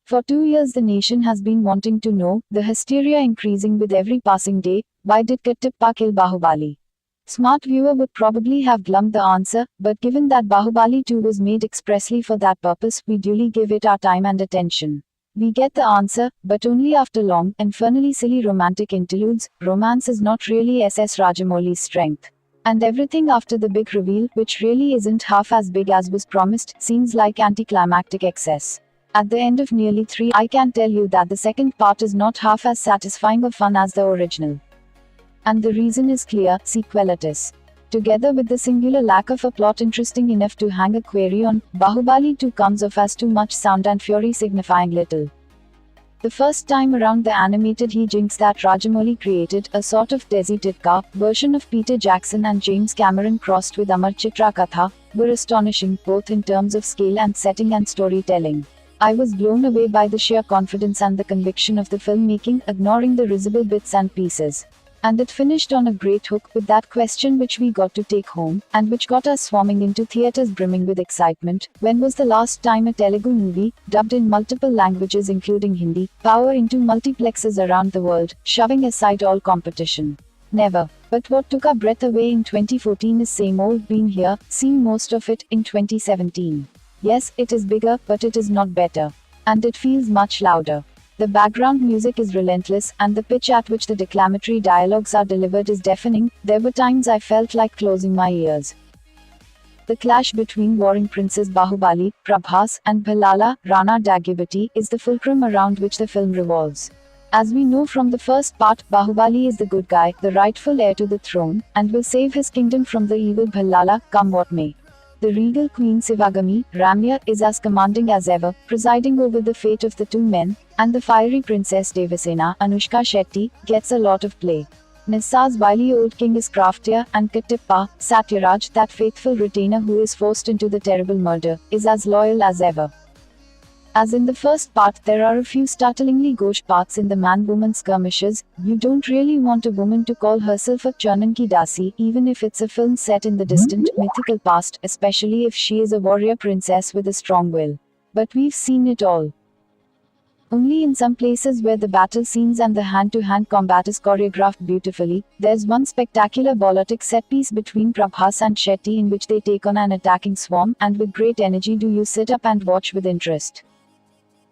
For 2 years the nation has been wanting to know, the hysteria increasing with every passing day, why did Kattappa kill Bahubali? Smart viewer would probably have glummed the answer, but given that Bahubali 2 was made expressly for that purpose, we duly give it our time and attention. We get the answer, but only after long, infernally silly romantic interludes. Romance is not really S.S. Rajamouli's strength. And everything after the big reveal, which really isn't half as big as was promised, seems like anticlimactic excess. At the end of nearly 3, I can tell you that the second part is not half as satisfying or fun as the original. And the reason is clear: sequelitis. Together with the singular lack of a plot interesting enough to hang a query on, Bahubali 2 comes off as too much sound and fury signifying little. The first time around, the animated hijinks that Rajamouli created, a sort of Desi Titka version of Peter Jackson and James Cameron crossed with Amar Chitra Katha, were astonishing, both in terms of scale and setting and storytelling. I was blown away by the sheer confidence and the conviction of the filmmaking, ignoring the risible bits and pieces. And it finished on a great hook, with that question which we got to take home, and which got us swarming into theatres brimming with excitement: when was the last time a Telugu movie, dubbed in multiple languages including Hindi, power into multiplexes around the world, shoving aside all competition? Never. But what took our breath away in 2014 is same old, been here, seen most of it, in 2017. Yes, it is bigger, but it is not better. And it feels much louder. The background music is relentless, and the pitch at which the declamatory dialogues are delivered is deafening. There were times I felt like closing my ears. The clash between warring princes Bahubali, Prabhas, and Bhalala, Rana Dagubati, is the fulcrum around which the film revolves. As we know from the first part, Bahubali is the good guy, the rightful heir to the throne, and will save his kingdom from the evil Bhalala, come what may. The regal queen Sivagami, Ramya, is as commanding as ever, presiding over the fate of the two men, and the fiery princess Devasena, Anushka Shetty, gets a lot of play. Nissa's wily old king is craftier, and Kattappa, Satyaraj, that faithful retainer who is forced into the terrible murder, is as loyal as ever. As in the first part, there are a few startlingly gauche parts in the man-woman skirmishes. You don't really want a woman to call herself a Chananki Dasi, even if it's a film set in the distant, mythical past, especially if she is a warrior princess with a strong will. But we've seen it all. Only in some places where the battle scenes and the hand-to-hand combat is choreographed beautifully. There's one spectacular ballotic set-piece between Prabhas and Shetty in which they take on an attacking swarm, and with great energy do you sit up and watch with interest.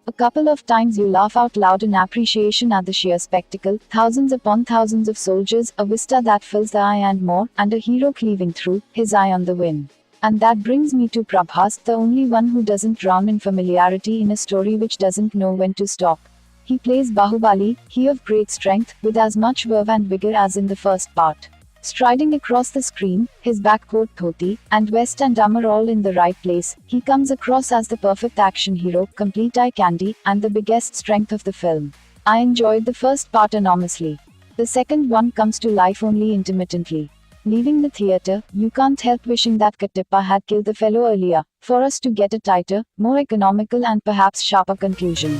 A couple of times you laugh out loud in appreciation at the sheer spectacle: thousands upon thousands of soldiers, a vista that fills the eye and more, and a hero cleaving through, his eye on the win. And that brings me to Prabhas, the only one who doesn't drown in familiarity in a story which doesn't know when to stop. He plays Bahubali, he of great strength, with as much verve and vigor as in the first part. Striding across the screen, his backcoat dhoti, and vest and armor all in the right place, he comes across as the perfect action hero, complete eye candy, and the biggest strength of the film. I enjoyed the first part enormously. The second one comes to life only intermittently. Leaving the theater, you can't help wishing that Kattappa had killed the fellow earlier, for us to get a tighter, more economical and perhaps sharper conclusion.